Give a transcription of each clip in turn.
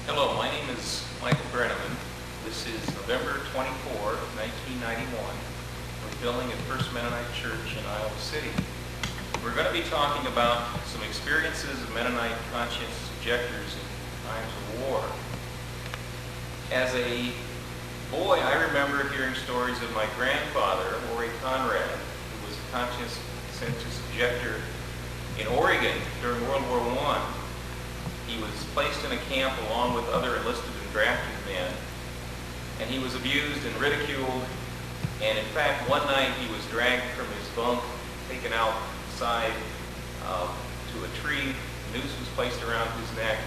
Hello, my name is Michael Brenneman. This is November 24, 1991. We're filming at First Mennonite Church in Iowa City. We're going to be talking about some experiences of Mennonite conscientious objectors in times of war. As a boy, I remember hearing stories of my grandfather, Ori Conrad, who was a conscientious objector in Oregon during World War I. He was placed in a camp along with other enlisted and drafted men, and he was abused and ridiculed, and in fact one night he was dragged from his bunk, taken outside to a tree. A noose was placed around his neck,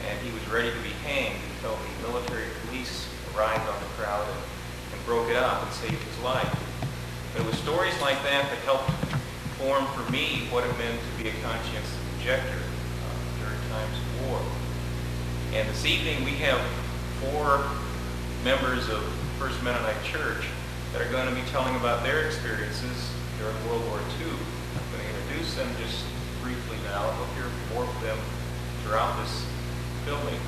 and he was ready to be hanged until the military police arrived on the crowd and broke it up and saved his life. But it was stories like that that helped form for me what it meant to be a conscientious objector during times of war. And this evening we have 4 members of First Mennonite Church that are going to be telling about their experiences during World War II. I'm going to introduce them just briefly now. We'll hear more of them throughout this filming.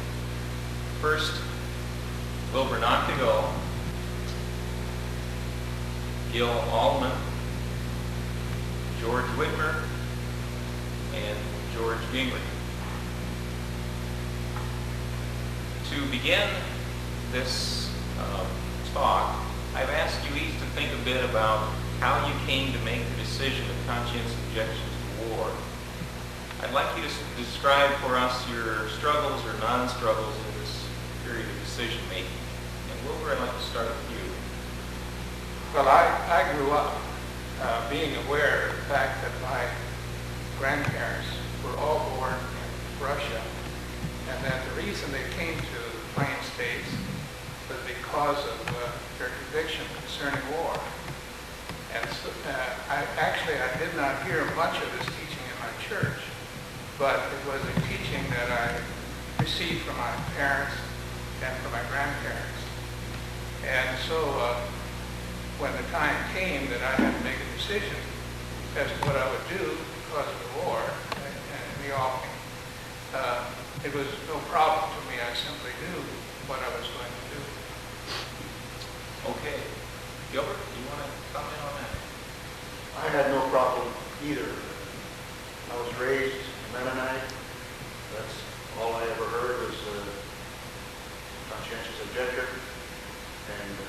First, Wilbur Nachtigal, Gil Alliman, George Widmer, and George Gingerich. To begin this talk, I've asked you each to think a bit about how you came to make the decision of conscientious objection to war. I'd like you to describe for us your struggles or non-struggles in this period of decision making. And Wilbur, I'd like to start with you. Well, I grew up being aware of the fact that my grandparents were all born in Russia, and that the reason they came to the Plain States was because of their conviction concerning war. And so, I did not hear much of this teaching in my church, but it was a teaching that I received from my parents and from my grandparents. And so when the time came that I had to make a decision as to what I would do because of the war and the offing, it was no problem to me. I simply knew what I was going to do. Okay. Gilbert, do you want to comment on that? I had no problem either. I was raised Mennonite. That's all I ever heard was conscientious objector. And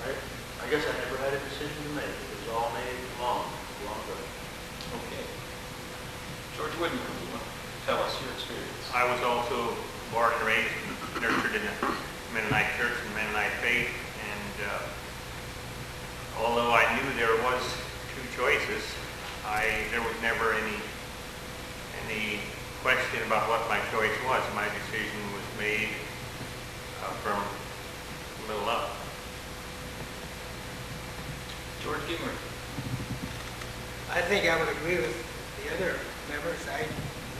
I guess I never had a decision to make. It was all made long ago. Okay. George Widmer, you want to tell us your experience? I was also born and raised, nurtured in a Mennonite church and Mennonite faith, and although I knew there was 2 choices, there was never any question about what my choice was. My decision was made from middle up. George Gingerich. I think I would agree with the other members. I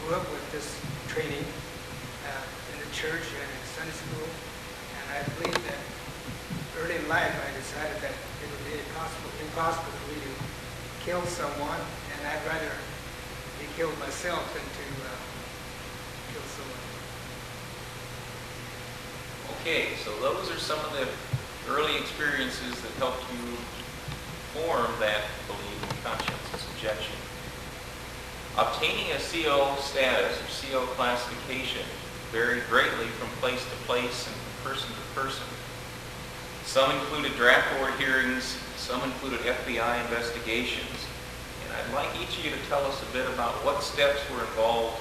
grew up with this training in the church and in Sunday school, and I believe that early in life I decided that it would be impossible for me to kill someone, and I'd rather be killed myself than to kill someone. Okay, so those are some of the early experiences that helped you form that belief in conscientious objection. Obtaining a CO status or CO classification varied greatly from place to place and from person to person. Some included draft board hearings, some included FBI investigations, and I'd like each of you to tell us a bit about what steps were involved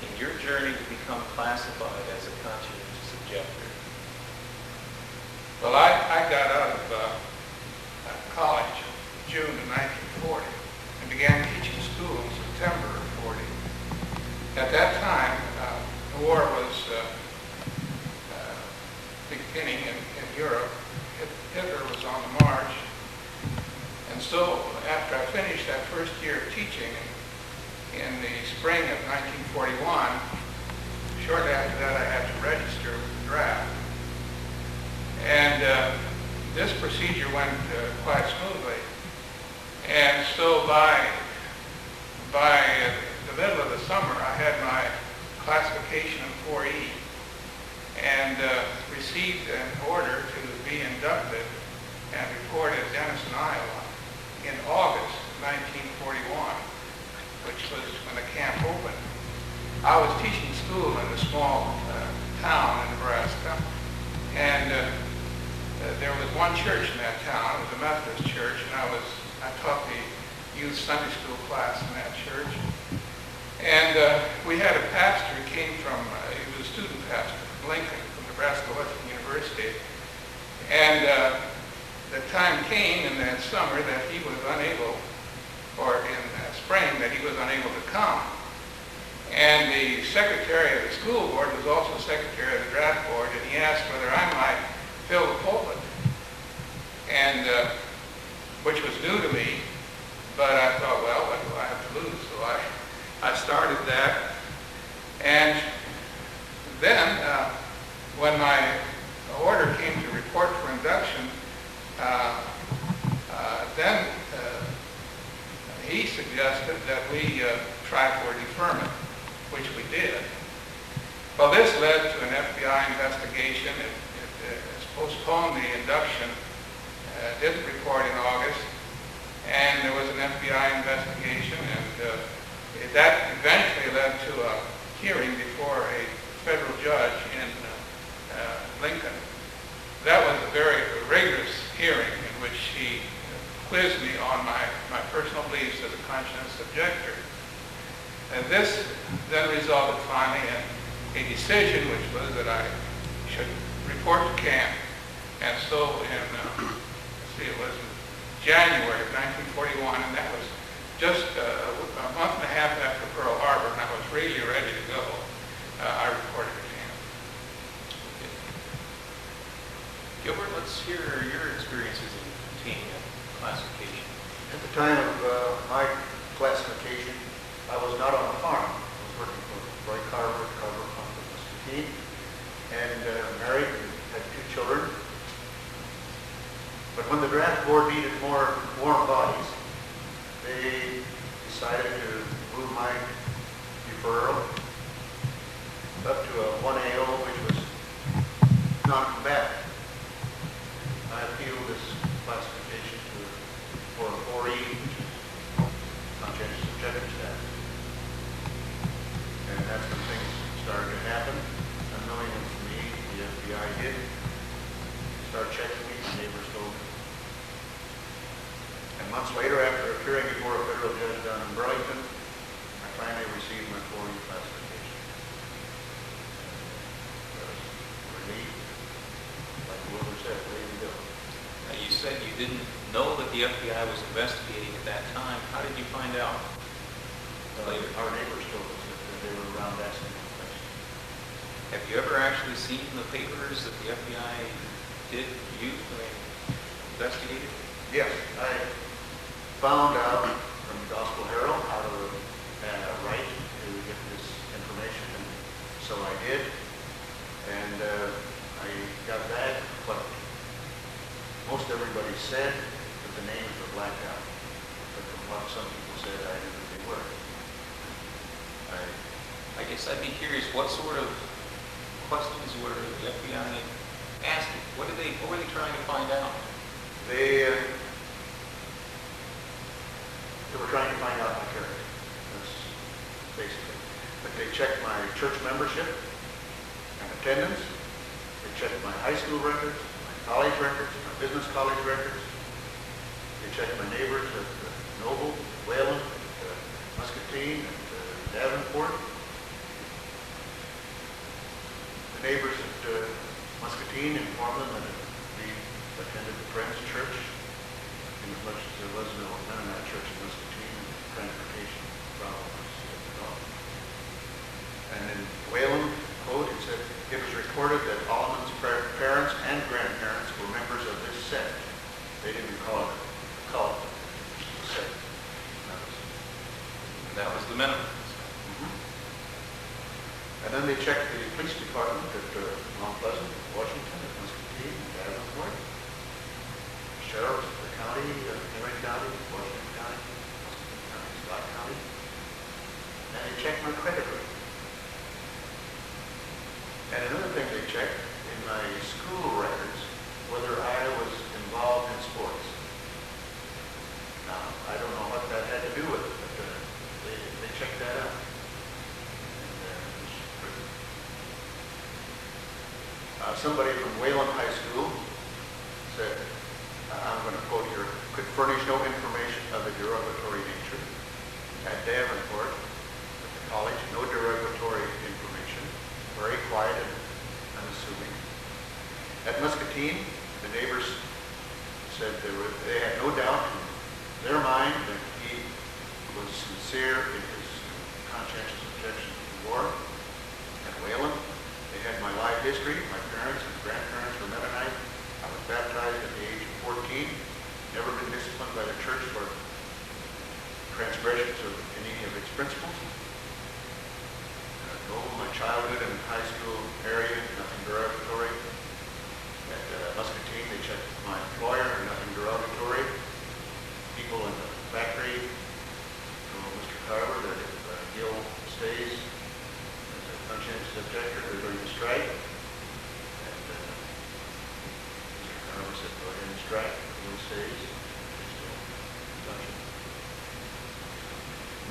in your journey to become classified as a conscientious objector. Well, I got out of college in June of 1940 and began teaching school in September of 40. At that time, the war was beginning in Europe. Hitler was on the march. And so after I finished that first year of teaching in the spring of 1941, shortly after that I had to register with the draft. And this procedure went quite smoothly. And so by the middle of the summer, I had my classification of 4E and received an order to be inducted and report at Denison, Iowa in August 1941, which was when the camp opened. I was teaching school in a small town in Nebraska, and there was one church in that town. It was a Methodist church, and I taught the youth Sunday school class in that church. And we had a pastor who came from, he was a student pastor from Lincoln, from Nebraska Western University. And the time came in that summer that he was unable, or in spring, that he was unable to come. And the secretary of the school board was also secretary of the draft board, and he asked whether I might fill the pulpit, and which was new to me. But I thought, well, what do I have to lose? So I started that. And then when my order came to report for induction, then he suggested that we try for deferment, which we did. Well, this led to an FBI investigation. It postponed the induction, didn't report in August, and there was an FBI investigation, and that eventually led to a hearing before a federal judge in Lincoln. That was a very rigorous hearing in which he quizzed me on my personal beliefs as a conscientious objector. And this then resulted finally in a decision, which was that I should report to camp. And so in, it was January of 1941, and that was just a month and a half after Pearl Harbor, and I was really ready to go. I reported to camp. Gilbert, let's hear your experiences in obtaining a classification. At the time of my classification, I was not on a farm. I was working for Roy Carver Pump in Muscatine, and married and had 2 children. But when the draft board needed more warm bodies, they decided to move my deferral up to a 1AO, which was non-combatant. I appealed this classification for a 4E, which is conscientious objector status. And that's when things started to happen. Unknowingly to me, the FBI did start checking me. My neighbors told me. And months later, after appearing before a federal judge down in Burlington, I finally received my 4E classification. I was relieved, like Wilbur said, ready to go. Now, you said you didn't know that the FBI was investigating at that time. How did you find out later? Our neighbors told us that they were around asking questions. Have you ever actually seen the papers that the FBI did use when they investigated? Yes, I found out from the Gospel Herald how to write to get this information, and so I did. And I got back, but most everybody said that the names were blacked out. But from what some people said, I knew that they were. I guess I'd be curious, what sort of questions were the FBI asking? What were they trying to find out? They were trying to find out my character. That's basically. But they checked my church membership and attendance. They checked my high school records, my college records, my business college records. They checked my neighbors at Noble, Wayland, Muscatine, and Davenport. The neighbors at Muscatine informed them that we attended the Friends Church, in as much as there was no Mennonite church in Muscatine, transportation problems developed. And in Wayland, quote, it said, it was reported that Alliman's parents and grandparents were members of this sect. They didn't call it a cult, a sect. That was the Mennonite. And then they checked the police department at Mount Pleasant, Washington, at Muscatine, and Davenport. Sheriffs of the county, Henry County, Washington County, Muscatine County, Scott County. And they checked my credit rating. somebody from Wayland High School said, I'm going to quote here, could furnish no information of a derogatory nature. At Davenport, at the college, no derogatory information, very quiet and unassuming. At Muscatine, the neighbors said they had no doubt in their mind that he was sincere in his conscientious objection to the war. At Wayland, they had my life history. My parents and grandparents were Mennonite. I was baptized at the age of 14. Never been disciplined by the church for transgressions of any of its principles. My childhood and high school area, nothing derogatory. At Muscatine, they checked my employer, nothing derogatory. People in the factory told Mr. Carver that if Gil stays as a conscientious objector, they're going to strike. And Mr. Carver said, go ahead and strike. Gil stays.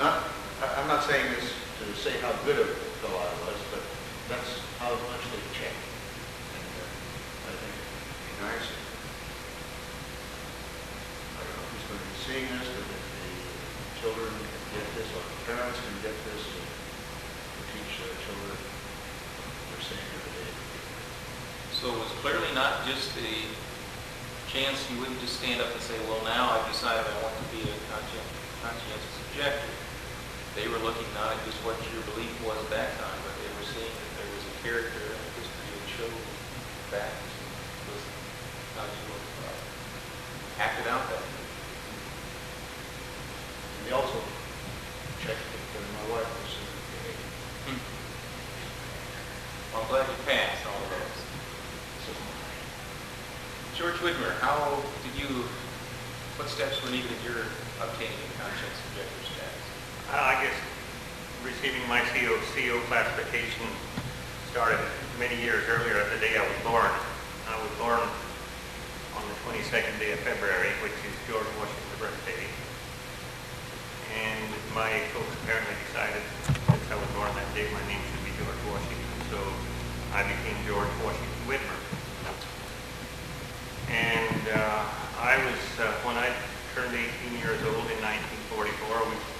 I'm not saying this to say how good of a fellow I was, but that's how much they checked. And I think it'd be nice. I don't know who's going to be seeing this, but if the children can get this, or the parents can get this, to teach their children what they're saying here today. So it was clearly not just a chance you wouldn't just stand up and say, well, now I've decided I want to be a conscientious objector. They were looking not at just what your belief was at that time, but they were seeing that there was a character and a history that showed that was how you acted out that way. And they also checked that my wife was behaving. Well, I'm glad you passed all of those. George Widmer, what steps were needed in your obtaining a conscientious objector status? I guess receiving my CO classification started many years earlier at the day I was born. I was born on the 22nd day of February, which is George Washington's birthday. And my folks apparently decided, since I was born that day, my name should be George Washington. So I became George Washington Widmer. And when I turned 18 years old in 1944,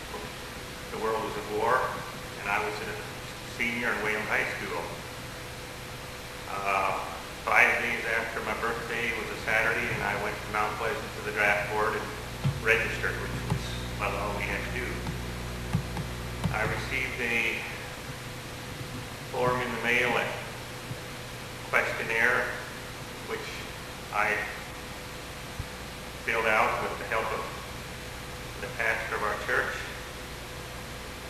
the world was at war, and I was a senior in William High School. 5 days after my birthday was a Saturday, and I went to Mount Pleasant to the draft board and registered, which was about all we had to do. I received a form in the mail, a questionnaire, which I filled out with the help of the pastor of our church,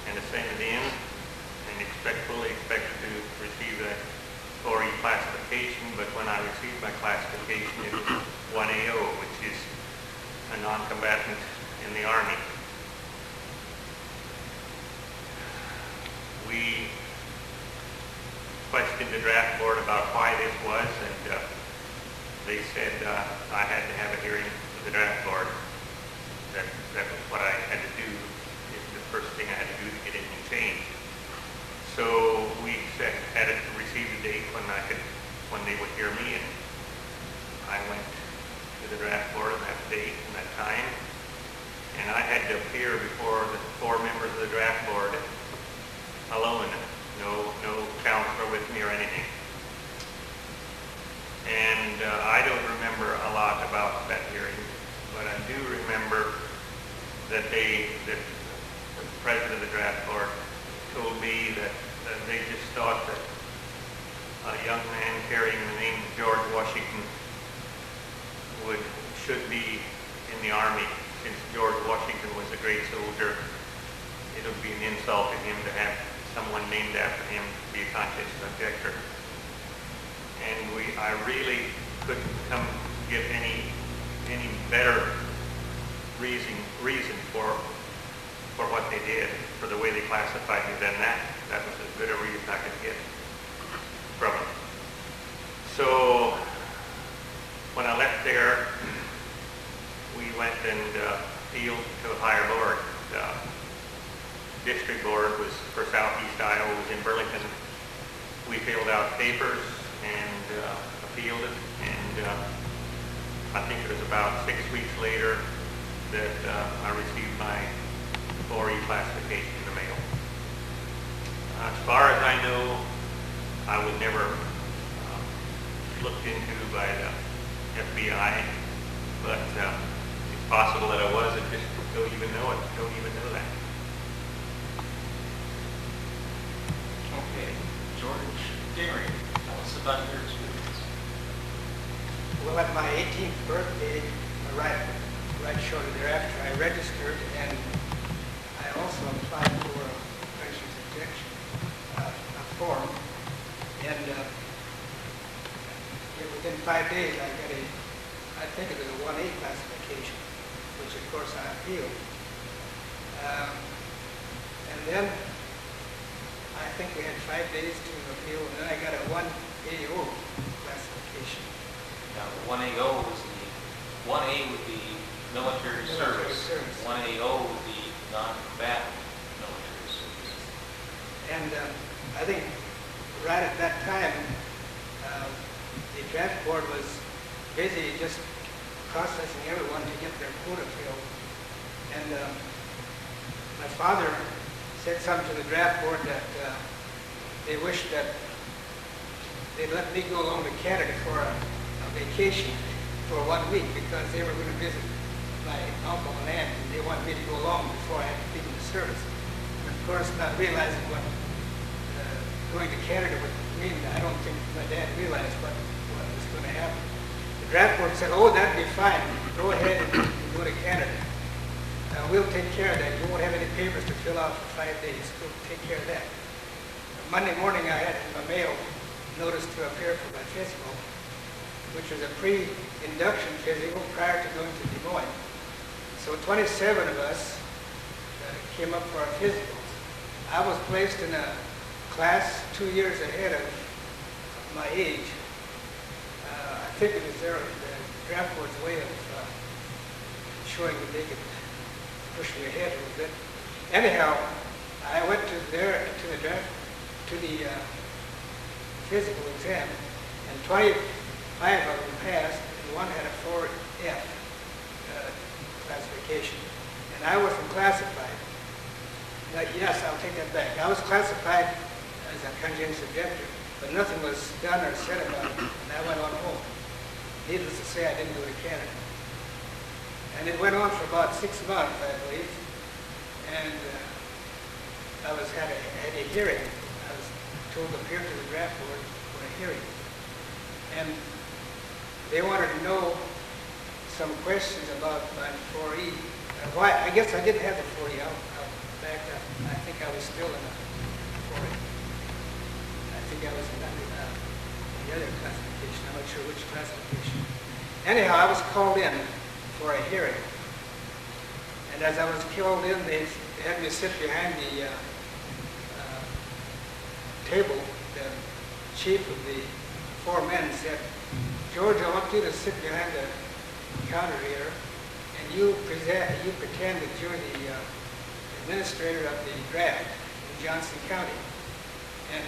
and to send it in, and fully expected to receive a 4E classification, but when I received my classification, it was 1AO, which is a non-combatant in the Army. We questioned the draft board about why this was, and they said I had to have a hearing with the draft board. That was what I had to do. The first thing I had to do to get anything changed. So we had to receive a date when they would hear me, and I went to the draft board on that date and that time, and I had to appear before the 4 members of the draft board alone, no counselor with me or anything. And I don't remember a lot about that hearing, but I do remember that the president of the draft board told me that they just thought that a young man carrying the name of George Washington should be in the Army. Since George Washington was a great soldier, it would be an insult to him to have someone named after him be a conscientious objector. And I really couldn't give any better reason for what they did, for the way they classified me than that. That was as good a reason I could get from them. So when I left there, we went and appealed to a higher board. The district board was for Southeast Iowa, was in Burlington. We filled out papers, and appealed it, and I think it was about 6 weeks later that I received my 4E classification in the mail. As far as I know, I was never looked into by the FBI, but it's possible that I was and just don't even know it, don't even know that. Okay, George Gingerich, tell us about your experience. Well, at my 18th birthday, right shortly thereafter, I registered, and I also applied for a conscientious objection, a form, and within 5 days I got I think it was a 1A classification, which of course I appealed. And then I think we had 5 days to appeal, and then I got a 1AO classification. Now, the 1AO was the, 1A would be military service. 1AO would be non-combatant military service. And I think right at that time, the draft board was busy just processing everyone to get their quota filled. And my father said something to the draft board that they wished that they'd let me go along to Canada for a vacation for 1 week because they were going to visit my uncle and aunt, and they wanted me to go along before I had to leave the service. And of course, not realizing what going to Canada would mean, I don't think my dad realized what was going to happen. The draft board said, "Oh, that'd be fine. Go ahead and go to Canada. We'll take care of that. You won't have any papers to fill out for 5 days. We'll take care of that." Monday morning, I had in my mail notice to appear for my physical, which was a pre-induction physical prior to going to Des Moines. So 27 of us came up for our physicals. I was placed in a class 2 years ahead of my age. I think it was the draft board's way of showing that they could push me ahead a little bit. Anyhow, I went to the physical exam, and 25 of them passed, and one had a 4F classification, and I wasn't classified. Now, yes, I'll take that back. I was classified as a conscientious objector, but nothing was done or said about it, and I went on home. Needless to say, I didn't go to Canada. And it went on for about 6 months, I believe, and I had a hearing. I was told to appear to the draft board for a hearing. And they wanted to know some questions about my 4E. Why? I guess I didn't have the 4E. I'll back up. I think I was still in a 4E. I think I was in the other classification. I'm not sure which classification. Anyhow, I was called in for a hearing. And as I was called in, they had me sit behind the table. The chief of the 4 men said, "George, I want you to sit behind the counter here, and you pretend that you're the administrator of the draft in Johnson County. And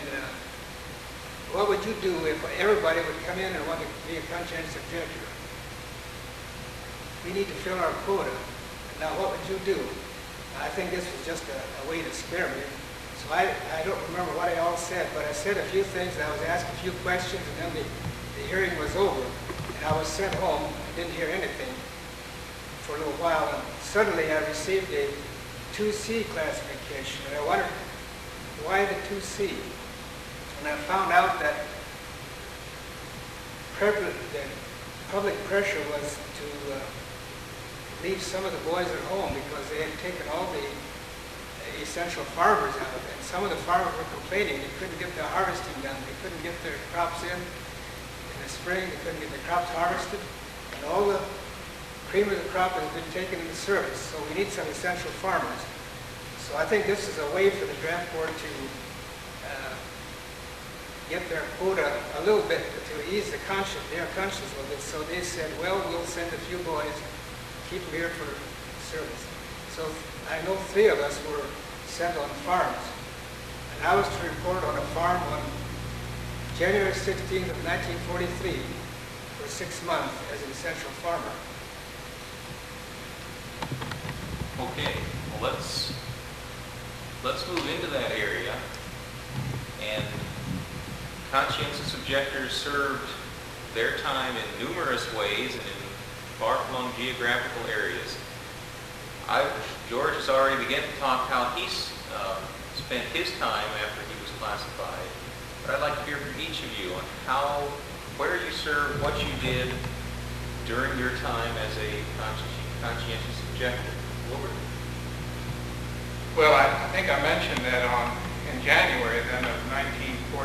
what would you do if everybody would come in and want to be a conscientious objector? We need to fill our quota. Now, what would you do?" I think this was just a way to scare me. So I don't remember what I all said, but I said a few things. I was asked a few questions, and then the hearing was over. And I was sent home. I didn't hear anything for a little while. And suddenly I received a 2C classification. And I wondered, why the 2C? And I found out that the public pressure was to leave some of the boys at home because they had taken all the essential farmers out. And some of the farmers were complaining they couldn't get their harvesting done. They couldn't get their crops in the spring. They couldn't get their crops harvested. And all the cream of the crop has been taken into service. So we need some essential farmers. So I think this is a way for the draft board to get their quota a little bit, to ease their conscience a little bit. So they said, well, we'll send a few boys, keep them here for service. So I know 3 of us were sent on farms. And I was to report on a farm on January 16th of 1943 for 6 months as an essential farmer. Okay, well, let's move into that area. And conscientious objectors served their time in numerous ways and in far-flung geographical areas. George has already begun to talk how he spent his time after he was classified. But I'd like to hear from each of you on where you served, what you did during your time as a conscientious objector. Wilbur? Well, I think I mentioned that in January then of 1942,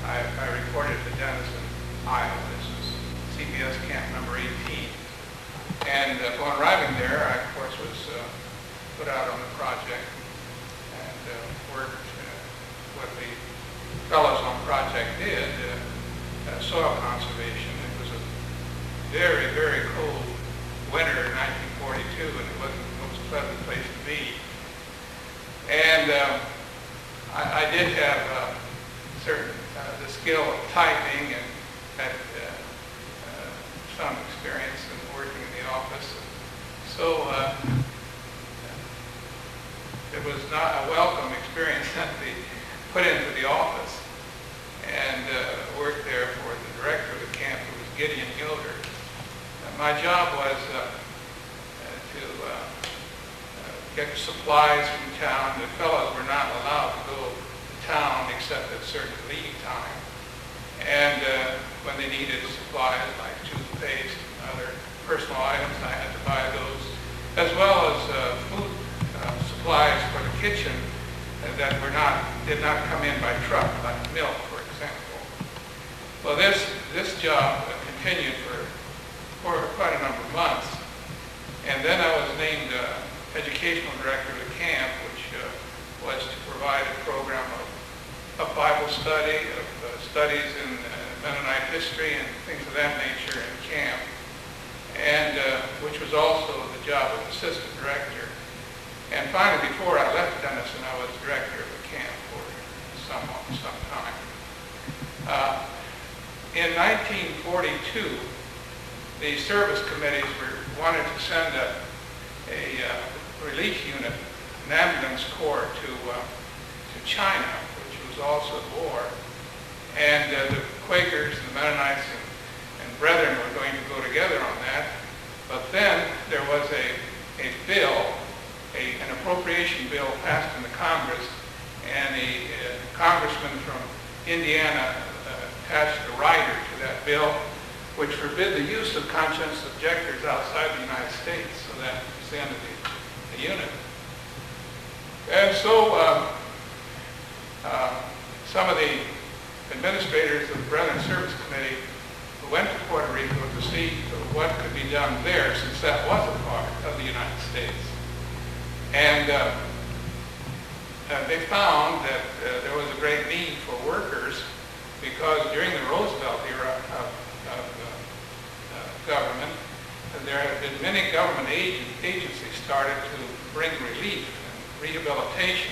I reported to Denison, Iowa. This was CPS camp number 18. And upon arriving there, I, of course, was put out on the project and worked what the fellows on project did, soil conservation. It was a very, very cold winter in 1942, and it wasn't the most pleasant place to be. And I did have the skill of typing and had some experience in working in the office. So it was not a welcome experience to be put into the office and worked there for the director of the camp, who was Gideon Gilder. My job was to get supplies from town. The fellows were not allowed to go to town except at certain leave time. And when they needed supplies like toothpaste and other personal items, I had to buy those, as well as food supplies for the kitchen that did not come in by truck, like milk, for example. Well, this job continued for quite a number of months, and then I was named educational director of the camp, which was to provide a program of Bible study, of studies in Mennonite history and things of that nature in camp, and which was also the job of assistant director. And finally, before I left Denison, I was director of the camp for some time. In 1942, the service committees wanted to send a relief unit, an ambulance corps to China, which was also at war. And the Quakers, the Mennonites, and Brethren were going to go together on that. But then there was a bill, an appropriation bill passed in the Congress, and a congressman from Indiana attached a rider to that bill, which forbid the use of conscientious objectors outside the United States. So that was the end of the unit. And so some of the administrators of the Brethren Service Committee went to Puerto Rico to see what could be done there, since that was a part of the United States. And they found that there was a great need for workers, because during the Roosevelt era of government, there have been many government agencies started to bring relief and rehabilitation.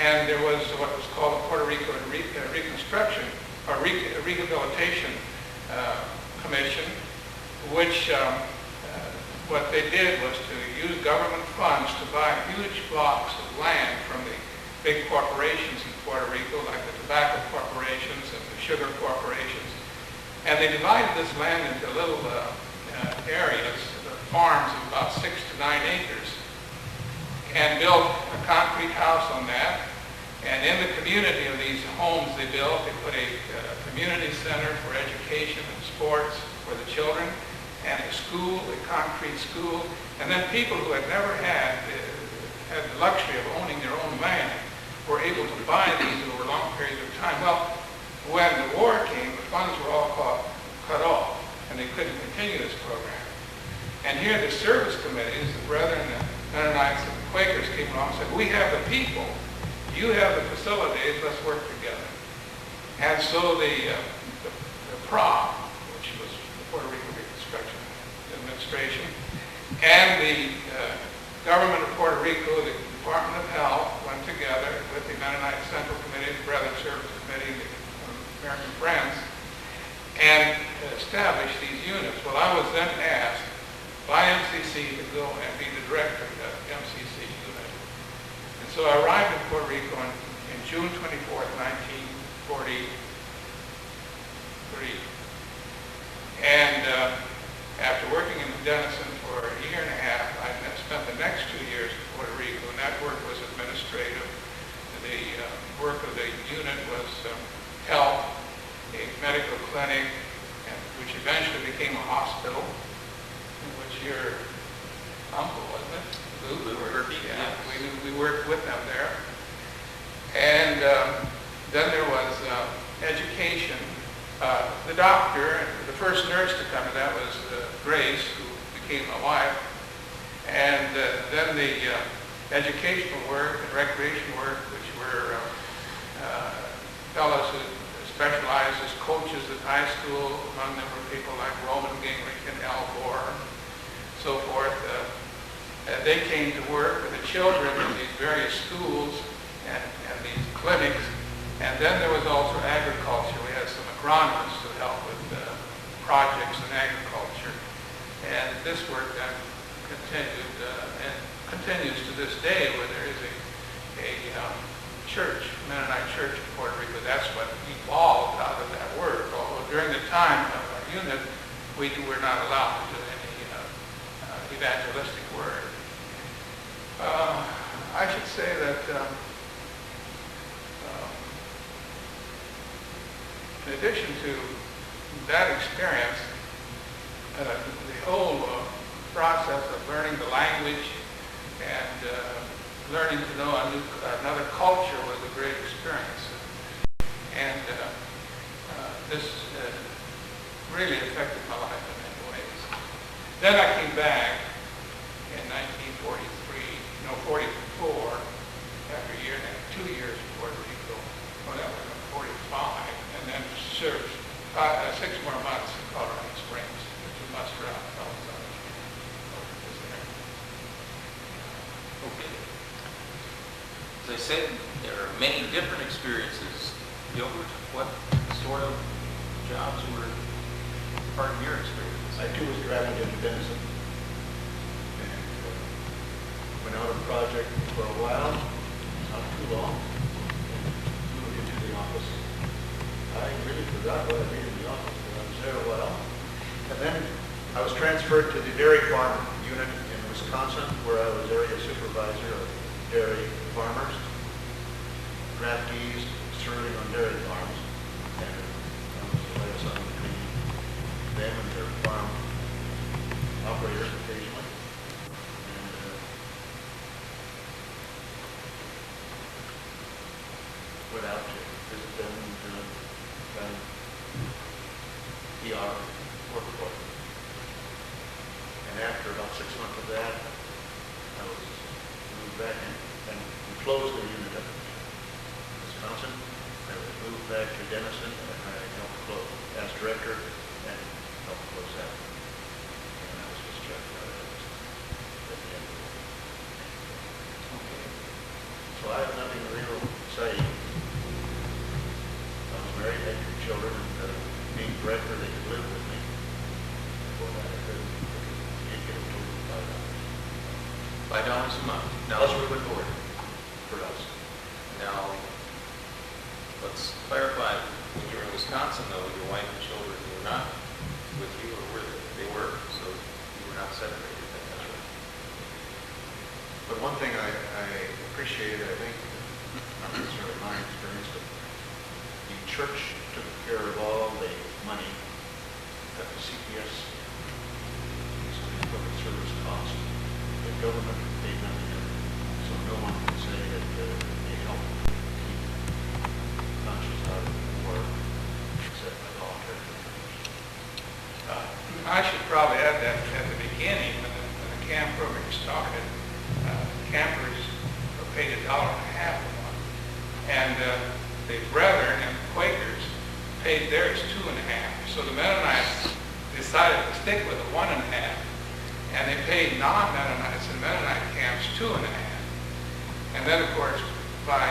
And there was what was called the Puerto Rico Reconstruction or Rehabilitation Commission, which what they did was to use government funds to buy huge blocks of land from the big corporations in Puerto Rico, like the tobacco corporations and the sugar corporations. And they divided this land into little areas, farms of about 6 to 9 acres, and built a concrete house on that. And in the community of these homes they built, they put a community center for education and sports for the children, and a school, a concrete school. And then people who had never had the luxury of owning their own land were able to buy these over long periods of time. Well, when the war came, the funds were all cut off, and they couldn't continue this program. And here the service committees, the Brethren, the Mennonites, and the Quakers came along and said, we have the people, you have the facilities, let's work together. And so the PROP, which was the Puerto Rico Reconstruction Administration, and the government of Puerto Rico, the Department of Health, went together with the Mennonite Central Committee, the Brethren Service Committee, the American Friends, and establish these units. Well, I was then asked by MCC to go and be the director of the MCC unit. And so I arrived in Puerto Rico in June 24th, 1943. And after working in Denison for a year and a half, I spent the next 2 years in Puerto Rico, and that work was administrative. The work of the unit was health, a medical clinic, which eventually became a hospital, in which your uncle, wasn't it? Lou worked. Yeah, we worked with them there. And then there was education. The doctor, the first nurse to come to that was Grace, who became my wife. And then the educational work and recreation work, which were fellows who specialized as coaches at high school. Among them were people like Gingerich and Al Gore, and so forth. They came to work with the children in these various schools and these clinics. And then there was also agriculture. We had some agronomists who helped with projects in agriculture. And this work then continued and continues to this day, where there is a church, Mennonite church in Puerto Rico. That's what evolved out of that work. Although during the time of our unit, we were not allowed to do any evangelistic work. I should say that in addition to that experience, the whole process of learning the language and learning to know another culture was a great experience. And this really affected my life in many ways. Then I came back in 44, after a year and 2 years in Puerto Rico. Well, that was 45, and then served 6 more months in Colorado Springs, which was muster out. Okay. As I said, there are many different experiences. Gilbert, what sort of jobs were part of your experience? I too was drafted into Denison. And went out on a project for a while, not too long, moved into the office. I really forgot what I did in the office, but I was there a while. And then I was transferred to the dairy farm unit in Wisconsin, where I was area supervisor of dairy farmers, draftees serving on dairy farms, and I was the liaison between them and their farm operators occasionally. And went out to visit them and kind of PR work for them. And after about 6 months of that, I was moved back in, and we closed the unit up in Wisconsin. I was moved back to Denison, and I helped close as director and helped close that. And I was just checking out at the end of it. Okay. So I have nothing real to say. I was married, had 2 children, and being director, they could live with me. Before that, I couldn't get them to $5. $5 a month. Plus we would board for us. Now, let's clarify. When you were in Wisconsin, though, your wife and children were not with you, or were they? They were, so you were not separated. That's right. But one thing I appreciated, I think, not necessarily my experience, but the church took care of all the money that the CPS, public service cost. The government paid nothing of it. So no one can say that they helped keep conscience out of the war, except by voluntary contribution. I should probably add that at the beginning, when the camp program started, campers were paid $1.50 a month, and the Brethren and Quakers paid theirs $2.50. So the Mennonites decided to stick with the $1.50, and they paid non-Mennonites in Mennonite camps $2.50. And then, of course, by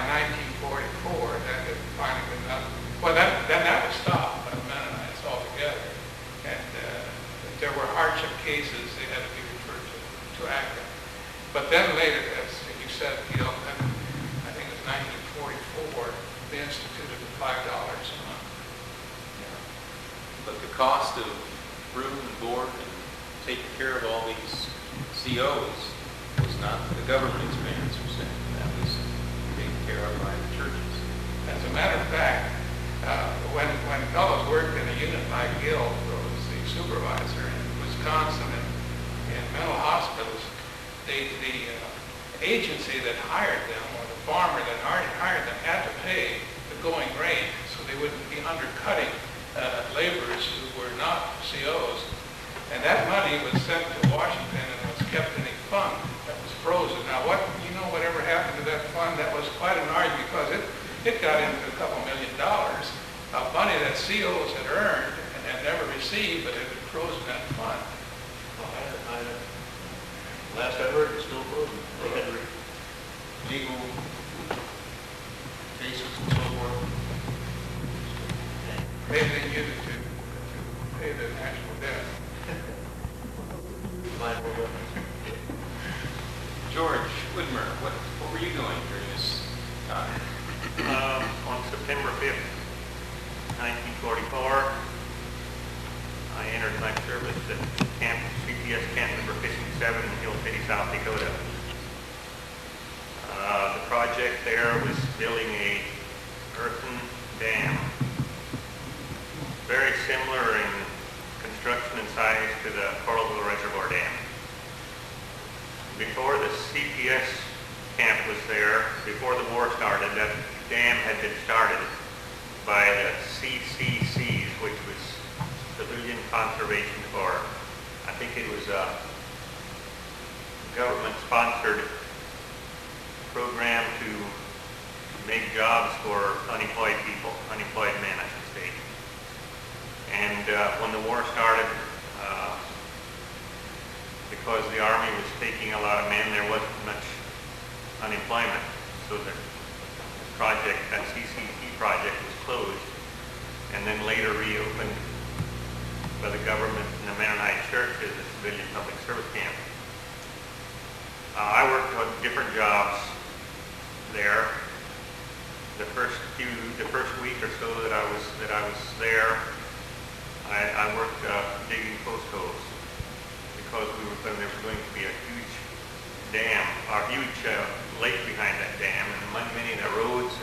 1944, that had finally been done. Well, then that was board, they instituted the $5 a month. But the cost of room and board and taking care of all these COs was not the government expense, you're saying. That was taken care of by the churches. As a matter of fact, when fellows worked in a unit like Gil, who was the supervisor in Wisconsin and in mental hospitals, the agency that hired them, or the farmer that hired them, had to pay the going rate so they wouldn't be undercutting laborers who were not COs. And that money was sent to Washington and was kept in a fund that was frozen. Now, whatever happened to that fund, that was quite an argument because it got into a couple $1 million of money that COs had earned and had never received, but had been frozen in that fund. Last I heard, it's still frozen. They had legal cases and so forth. Maybe they used it to pay the national debt. Fine, well, George Widmer, what were you doing during this time? On September 5th, 1944, I entered my service at CPS camp number 57 in Hill City, South Dakota. The project there was building a earthen dam, very similar in construction and size to the Coralville Reservoir Dam. Before the CPS camp was there, before the war started, that dam had been started by the CCCs, which was Civilian Conservation Corps. I think it was a government-sponsored program to make jobs for unemployed people, unemployed men, I should say. And when the war started, because the Army was taking a lot of men, there wasn't much unemployment. So the project, that CCC project, was closed and then later reopened by the government and the Mennonite Church as a civilian public service camp. I worked on different jobs there. The first week or so that I was there, I worked digging post holes because there was going to be a huge dam, or huge lake behind that dam, and many of the roads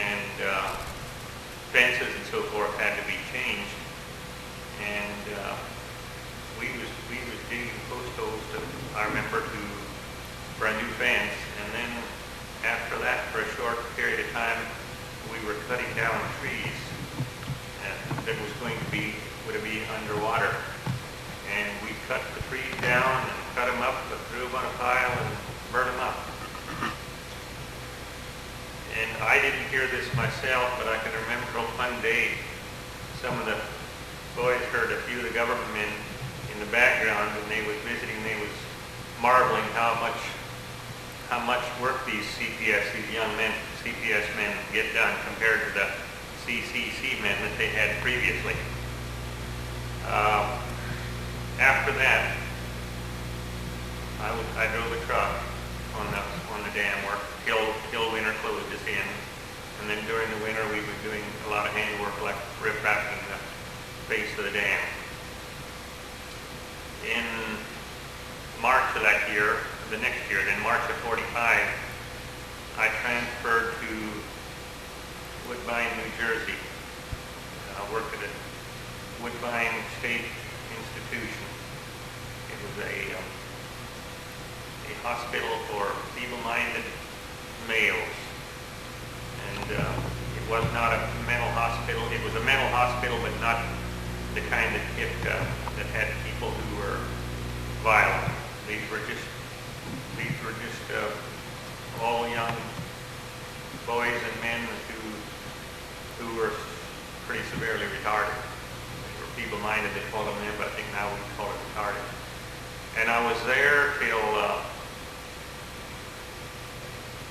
and fences and so forth had to be changed. And we was digging post holes I remember, for a new fence, and then after that, for a short period of time, we were cutting down trees that would be underwater. And we cut the trees down and cut them up, threw them on a pile and burned them up. And I didn't hear this myself, but I can remember one day some of the boys heard a few of the government men in the background when they was visiting. They was marveling how much work these young men, CPS men get done compared to the CCC men that they had previously. After that, I drove a truck on the dam work till winter closed us in, and then during the winter we were doing a lot of handwork like rip-wrapping the face of the dam. In March of that year, the next year, in March of '45, I transferred to Woodbine, New Jersey. I worked at a Woodbine State Institution. It was a hospital for feeble-minded males. And it was not a mental hospital. It was a mental hospital, but not the kind that had people who were violent. These were just all young boys and men who were pretty severely retarded. They were feeble-minded, they called them then, but I think now we call it retarded. And I was there till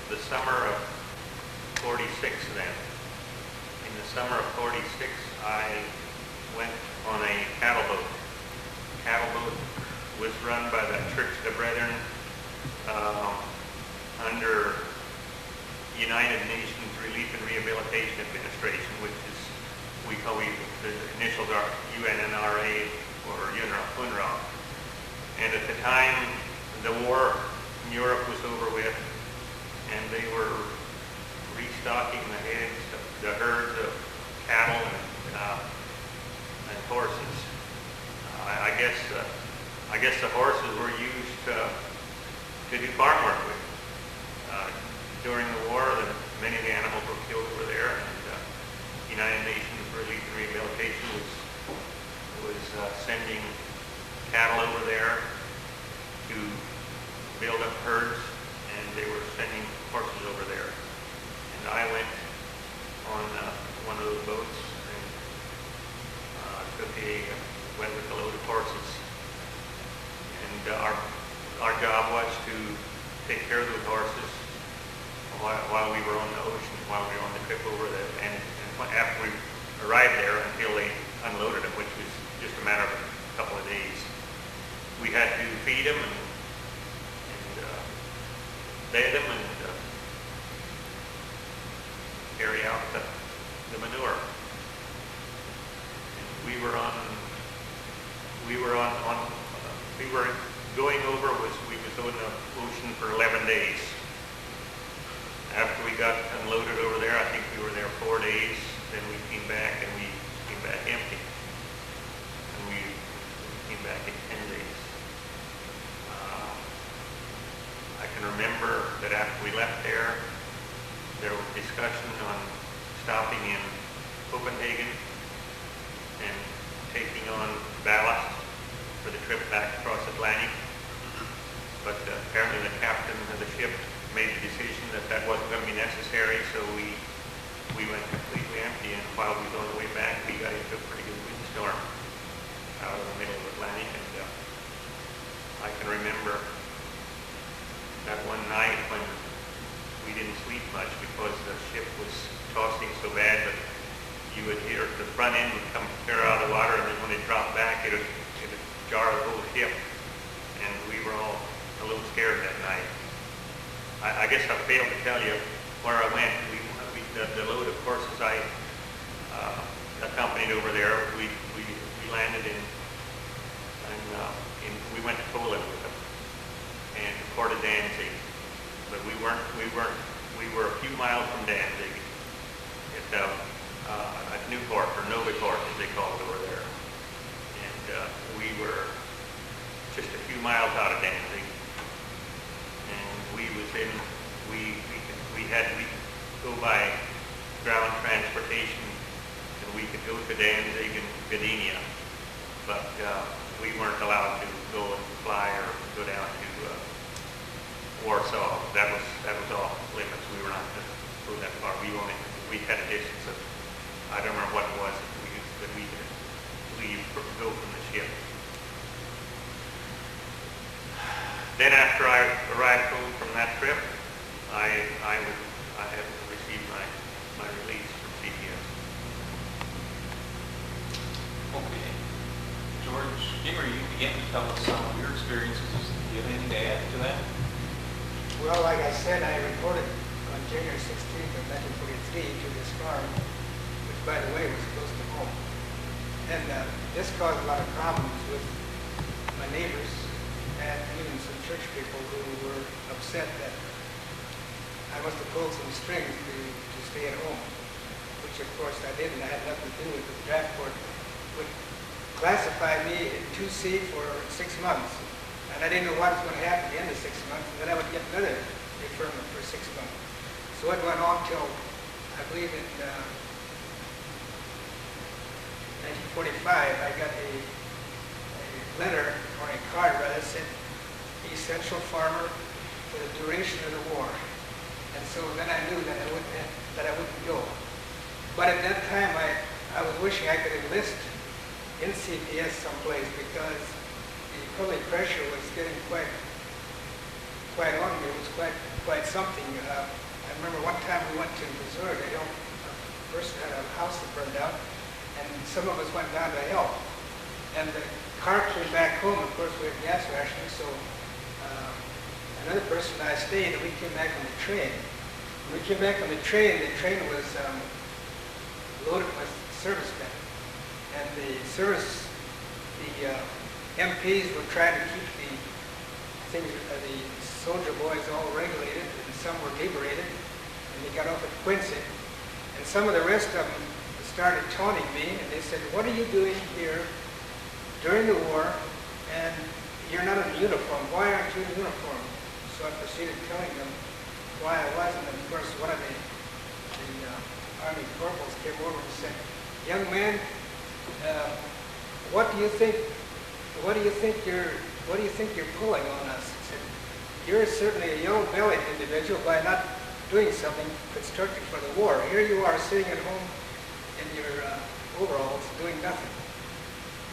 the summer of '46 then. In the summer of '46, I went on a cattle boat. The cattle boat was run by the Church of the Brethren under United Nations Relief and Rehabilitation Administration, which is, the initials are UNNRA or UNRWA. And at the time, the war in Europe was over with, and they were restocking the herds of cattle and horses. I guess the horses were used to do farm work with. During the war, many of the animals were killed over there, and United Nations Relief and Rehabilitation was sending cattle over there to build up herds, and they were sending horses over there. And I went on one of those boats and went with a load of horses. And our job was to take care of those horses while we were on the ocean, while we were on the trip over there, and after we arrived there until they unloaded them, which was just a matter of a couple of days. We had to feed them and bathe them and carry out the manure. And we were going over we was on the ocean for 11 days. After we got unloaded over there, I think we were there 4 days. Then we came back, and we came back empty. And we came back in 10 days. I can remember that after we left there was discussion on stopping in Copenhagen and taking on ballast for the trip back across Atlantic. But apparently the captain of the ship made the decision that wasn't going to be necessary, so we went completely empty, and while we was on the way back, we got into a pretty good windstorm out of the middle of the Atlantic, and I can remember that one night when we didn't sleep much because the ship was tossing so bad that you would hear the front end would come clear out of the water, and then when it dropped back, it would jar the whole ship, and we were all a little scared that night. I guess I failed to tell you where I went. The load of horses I accompanied over there, we landed we went to Poland with them and Port of Danzig, but we were a few miles from Danzig at Newport or Noviport as they call it over there, and we were just a few miles out of Danzig. We could go by ground transportation, and we could go to Danzig and Gdynia, but we weren't allowed to go and fly or go down to Warsaw. That was off limits. We were not going to go that far. We had a distance of, I don't remember what it was that we could go from the ship. Then after I arrived home from that trip, I had received my release from CPS. Okay. George, Gingerich, you began to tell us some of your experiences. Do you have anything to add to that? Well, like I said, I reported on January 16th of 1943 to this farm, which, by the way, was close to home. And this caused a lot of problems with my neighbors and even some church people who were upset that I must have pulled some strings to stay at home, which of course I didn't. I had nothing to do with the draft court. Would classify me in 2C for 6 months, and I didn't know what was going to happen at the end of 6 months, and then I would get another deferment for 6 months. So it went on till, I believe in 1945, I got a letter, or a card rather, that said, essential farmer for the duration of the war. And so then I knew that I wouldn't go. But at that time, I was wishing I could enlist in CPS someplace, because the public pressure was getting quite on me. It was quite something. I remember one time we went to Missouri to help a person had a house that burned down, and some of us went down to help. And the car came back home. Of course, we had gas rationing, so another person and I stayed, and we came back on the train. When we came back on the train was loaded with servicemen. And the MPs were trying to keep the soldier boys all regulated, and some were liberated, and they got off at Quincy. And some of the rest of them started taunting me, and they said, "What are you doing here during the war, and you're not in uniform? Why aren't you in uniform?" So I proceeded telling them why I wasn't, and of course one of the Army corporals came over and said, "Young man, what do you think you're pulling on us?" He said, "You're certainly a yellow-bellied individual by not doing something constructive for the war. Here you are sitting at home in your overalls doing nothing."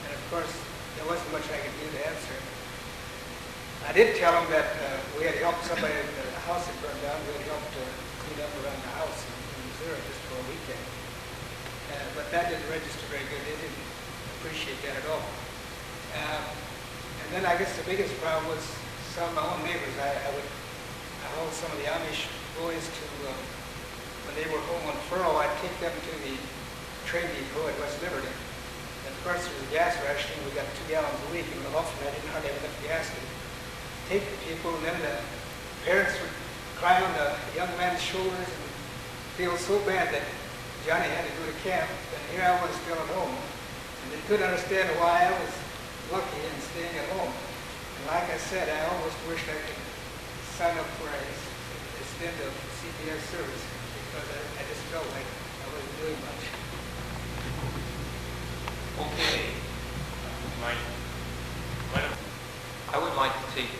And of course, there wasn't much I could do to answer him. I did tell him that we had helped somebody, the house had burned down, we had helped clean up around the house in Missouri just for a weekend. But that didn't register very good. They didn't appreciate that at all. And then I guess the biggest problem was some of my own neighbors. I hauled some of the Amish boys to, when they were home on furlough, I'd take them to the train depot at West Liberty. And of course there was a gas rationing. We got 2 gallons a week, and often I didn't hardly have enough gas to take the people, and then the parents would cry on the young man's shoulders and feel so bad that Johnny had to go to camp, and here I was still at home. And they couldn't understand why I was lucky in staying at home. And like I said, I almost wished I could sign up for a stint of CPS service, because I just felt like I wasn't doing much. Okay. I would like to take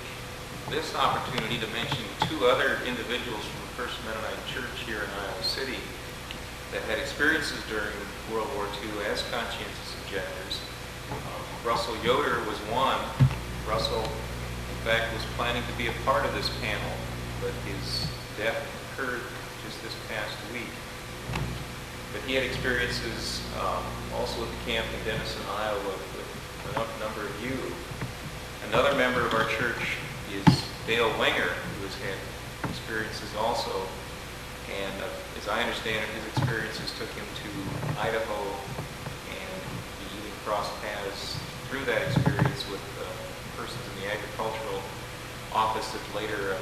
this opportunity to mention 2 other individuals from the First Mennonite Church here in Iowa City that had experiences during World War II as conscientious objectors. Russell Yoder was one. Russell, in fact, was planning to be a part of this panel, but his death occurred just this past week. But he had experiences also at the camp in Denison, Iowa, with a number of you. Another member of our church is Dale Wenger, who has had experiences also. And as I understand it, his experiences took him to Idaho, and he even crossed paths through that experience with persons in the agricultural office that later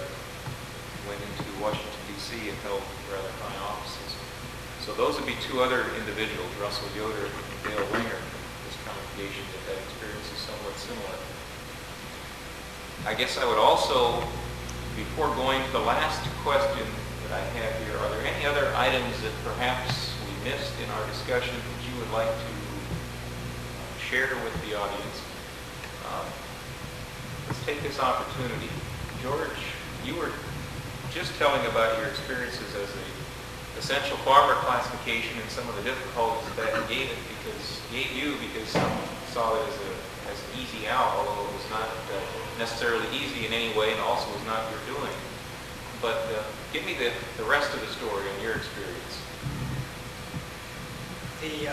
went into Washington, D.C. and held rather high offices. So those would be 2 other individuals, Russell Yoder and Dale Wenger, from this congregation, that experience is somewhat similar. I guess I would also, before going to the last question that I have here, are there any other items that perhaps we missed in our discussion that you would like to share with the audience? Let's take this opportunity. George, you were just telling about your experiences as a essential farmer classification and some of the difficulties that gave you because some saw it as an easy out, although it was not necessarily easy in any way, and also was not your doing. But give me the rest of the story and your experience. The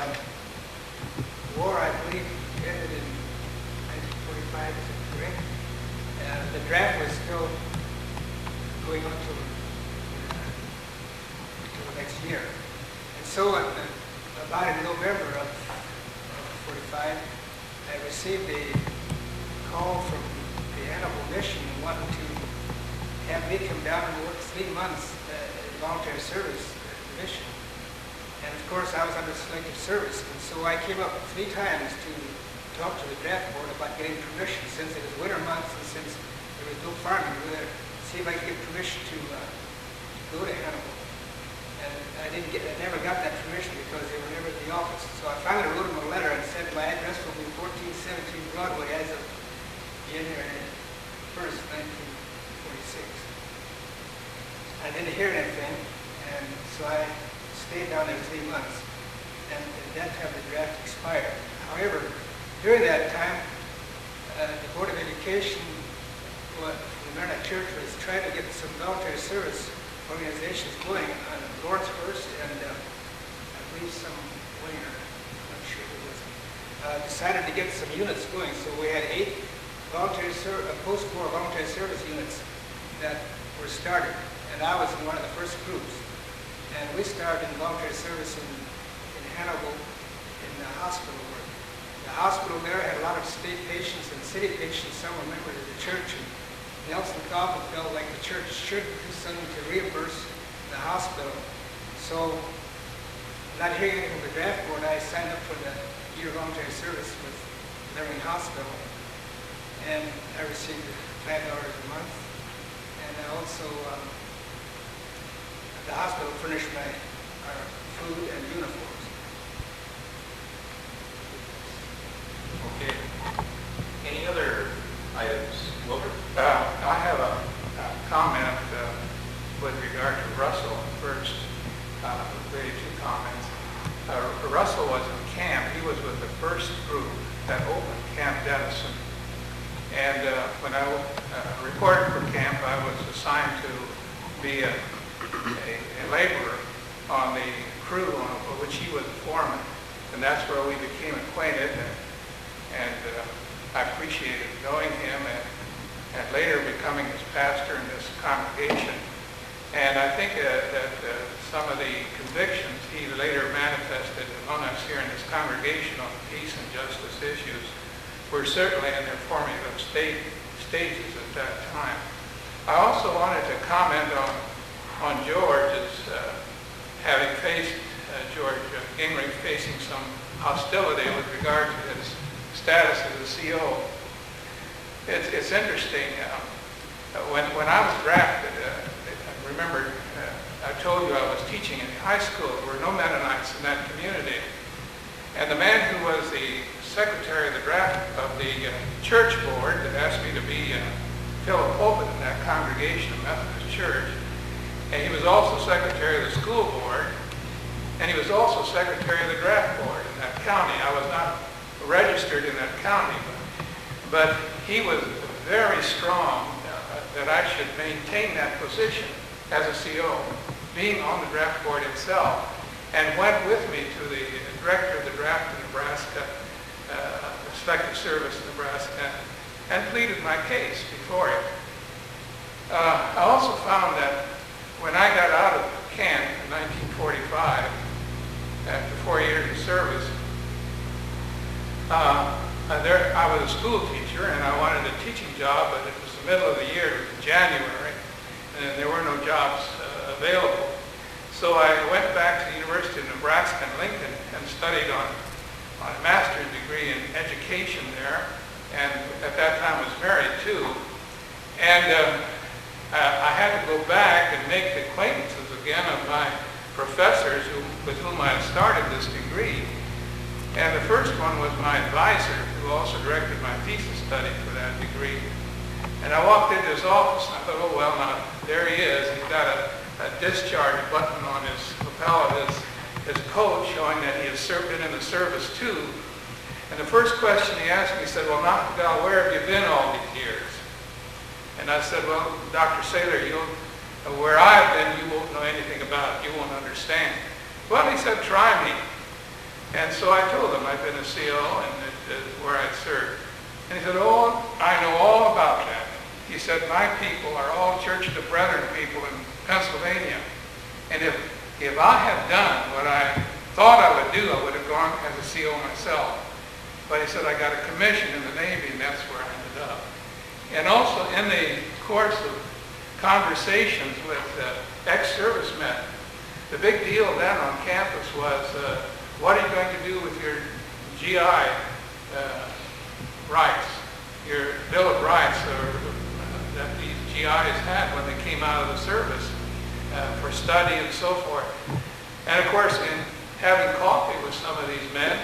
war, I believe, ended in 1945, is it correct? The draft was still going on till next year. And so about in November of 45, I received a call from the Animal Mission wanting to have me come down and work 3 months in volunteer service at the mission. And of course I was under selective service, and so I came up 3 times to talk to the draft board about getting permission, since it was winter months and since there was no farming, see if I could get permission to go to Hannibal. And I never got that permission because they were never at the office. So I finally wrote them a letter and said my address will be 1417 Broadway as of January 1st, 1946. I didn't hear anything, and so I stayed down there 3 months. And at that time the draft expired. However, during that time, the Board of Education, the Mennonite Church, was trying to get some military service organizations going on Lawrencehurst and I believe some Winger, I'm not sure who it was, decided to get some units going. So we had 8 post-war voluntary service units that were started, and I was in one of the first groups. And we started in voluntary service in Hannibal in the hospital work. The hospital there had a lot of state patients and city patients. Some were members of the church. And Nelson Coffin felt like the church should do something to reimburse the hospital. So, not hearing anything from the draft board, I signed up for the year voluntary service with Learning Hospital. And I received $5 a month. And I also, the hospital furnished our food and uniforms. Okay. Any other items? Wilbur? I have a comment with regard to Russell first. Really two comments. Russell was in camp. He was with the first group that opened Camp Denison. And when I reported for camp, I was assigned to be a laborer on the crew on which he was the foreman. And that's where we became acquainted. And I appreciated knowing him and later becoming his pastor in this congregation. And I think that some of the convictions he later manifested among us here in this congregation on peace and justice issues were certainly in their formative stages at that time. I also wanted to comment on George's having faced, George Gingerich facing some hostility with regard to his status as a CO. It's interesting. When I was drafted, I remember I told you I was teaching in high school. There were no Mennonites in that community. And the man who was the secretary of the draft of the church board that asked me to fill a pulpit in that congregation of Methodist Church, and he was also secretary of the school board, and he was also secretary of the draft board in that county. I was not registered in that county, but he was very strong that I should maintain that position as a CO, being on the draft board himself, and went with me to the director of the draft in Nebraska, Respective Service in Nebraska, and pleaded my case before him. I also found that when I got out of camp in 1945, after 4 years of service, I was a school teacher and I wanted a teaching job, but it was the middle of the year, it was in January, and there were no jobs available. So I went back to the University of Nebraska in Lincoln and studied on a master's degree in education there, and at that time was married too. And I had to go back and make the acquaintances again of my professors with whom I had started this degree. And the first one was my advisor, who also directed my thesis study for that degree. And I walked into his office and I thought, oh well, now there he is. He's got a discharge button on his lapel of his coat showing that he has been in the service too. And the first question he asked me, he said, well, Nachtigal, where have you been all these years? And I said, well, Dr. Saylor, where I've been, you won't know anything about. You won't understand. Well, he said, try me. And so I told him I'd been a CO and where I'd served. And he said, oh, I know all about that. He said, my people are all Church of the Brethren people in Pennsylvania. And if I had done what I thought I would do, I would have gone as a CO myself. But he said, I got a commission in the Navy, and that's where I ended up. And also in the course of conversations with ex-servicemen, the big deal then on campus was, what are you going to do with your GI rights, your Bill of Rights that these GIs had when they came out of the service for study and so forth. And of course, in having coffee with some of these men,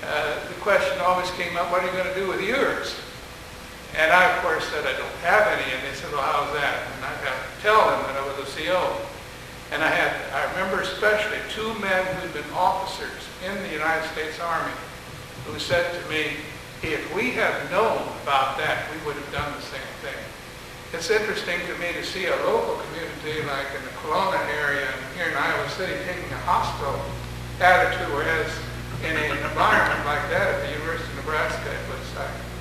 the question always came up, what are you going to do with yours? And I, of course, said, I don't have any. And they said, well, how's that? And I'd have to tell them that I was a CO. And I remember especially two men who'd been officers in the United States Army who said to me, if we had known about that, we would have done the same thing. It's interesting to me to see a local community like in the Kelowna area and here in Iowa City taking a hostile attitude, whereas in an environment like that at the University of Nebraska, it was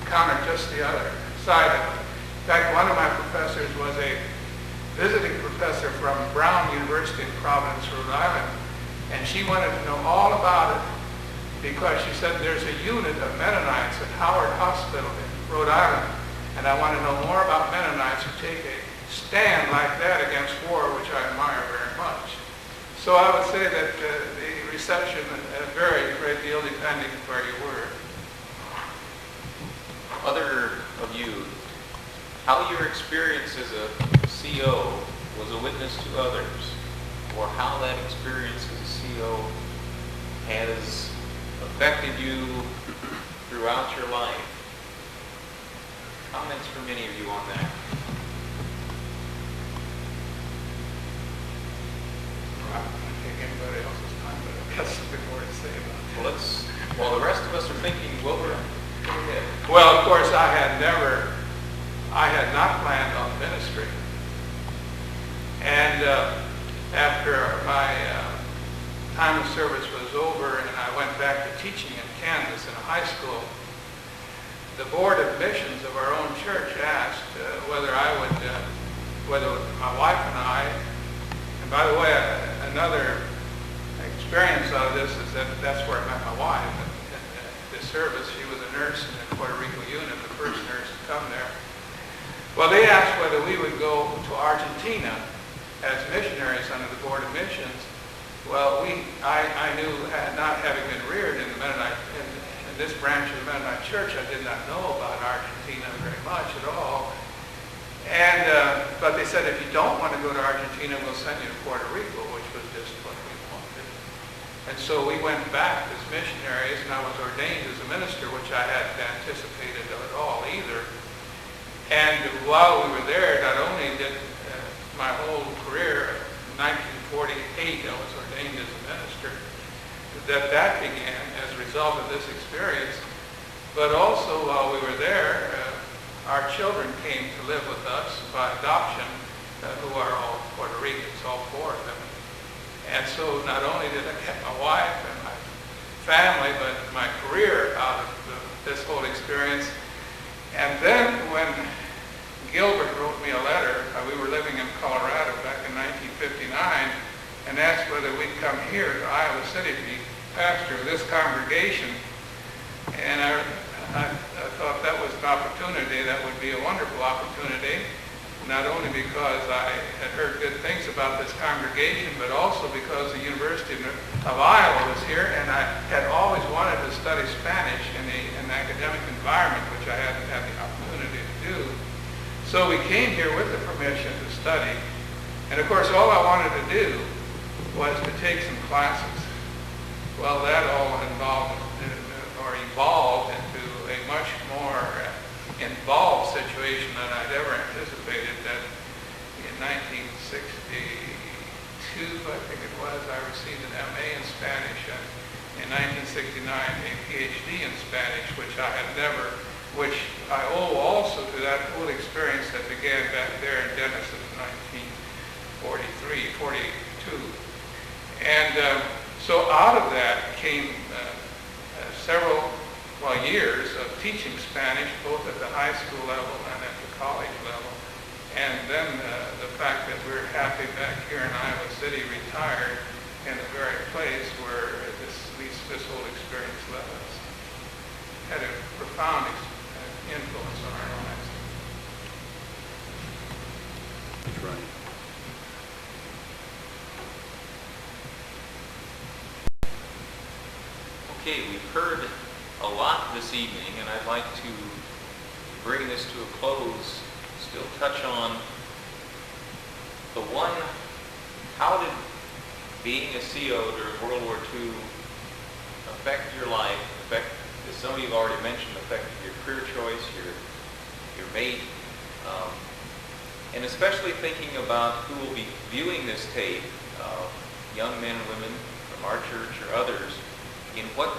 countered just the other side of it. In fact, one of my professors was a visiting professor from Brown University in Providence, Rhode Island, and she wanted to know all about it because she said there's a unit of Mennonites at Howard Hospital in Rhode Island, and I want to know more about Mennonites who take a stand like that against war, which I admire very much. So I would say that the reception varied a great deal depending where you were. Other of you, how your experience as a CO was a witness to others, or how that experience as a CO has affected you throughout your life. Comments from any of you on that? I'm not going to take anybody else's time, but I've got something more to say about it. Well, while the rest of us are thinking, Wilbur, go ahead. Well, of course, I had not planned on ministry. And after my time of service was over and I went back to teaching in Kansas in a high school, the Board of Missions of our own church asked whether my wife and I, and by the way, another experience out of this is that that's where I met my wife in this service. She was a nurse in the Puerto Rico unit, the first nurse to come there. Well, they asked whether we would go to Argentina as missionaries under the Board of Missions. Well, I knew, not having been reared in the Mennonite, in this branch of the Mennonite Church, I did not know about Argentina very much at all. And but they said, if you don't want to go to Argentina, we'll send you to Puerto Rico, which was just what we wanted. And so we went back as missionaries, and I was ordained as a minister, which I hadn't anticipated at all either. And while we were there, not only did my whole career, in 1948, I was ordained as a minister, that began as a result of this experience. But also while we were there, our children came to live with us by adoption, who are all Puerto Ricans, all four of them. And so not only did I get my wife and my family, but my career out of this whole experience. And then when Gilbert wrote me a letter, we were living in Colorado back in 1959, and asked whether we'd come here to Iowa City to be pastor of this congregation. And I thought that was an opportunity, that would be a wonderful opportunity, not only because I had heard good things about this congregation, but also because the University of Iowa was here, and I had always wanted to study Spanish in an academic environment, which I hadn't had the opportunity to do. So we came here with the permission to study. And of course, all I wanted to do was to take some classes. Well, that all evolved into a much more involved situation than I'd ever anticipated. That in 1962, I think it was, I received an MA in Spanish, and in 1969, a PhD in Spanish, which I owe also to that whole experience that began back there in Genesis 1943, 42. And so out of that came several years of teaching Spanish, both at the high school level and at the college level. And then the fact that we're happy back here in Iowa City, retired in the very place where this whole experience led us. Had a profound influence on our lives. That's right. Okay, we've heard a lot this evening, and I'd like to bring this to a close, still touch on the one, how did being a CO during World War II affect your life, as some of you have already mentioned, affected your career choice, your mate, and especially thinking about who will be viewing this tape, young men and women from our church or others, in what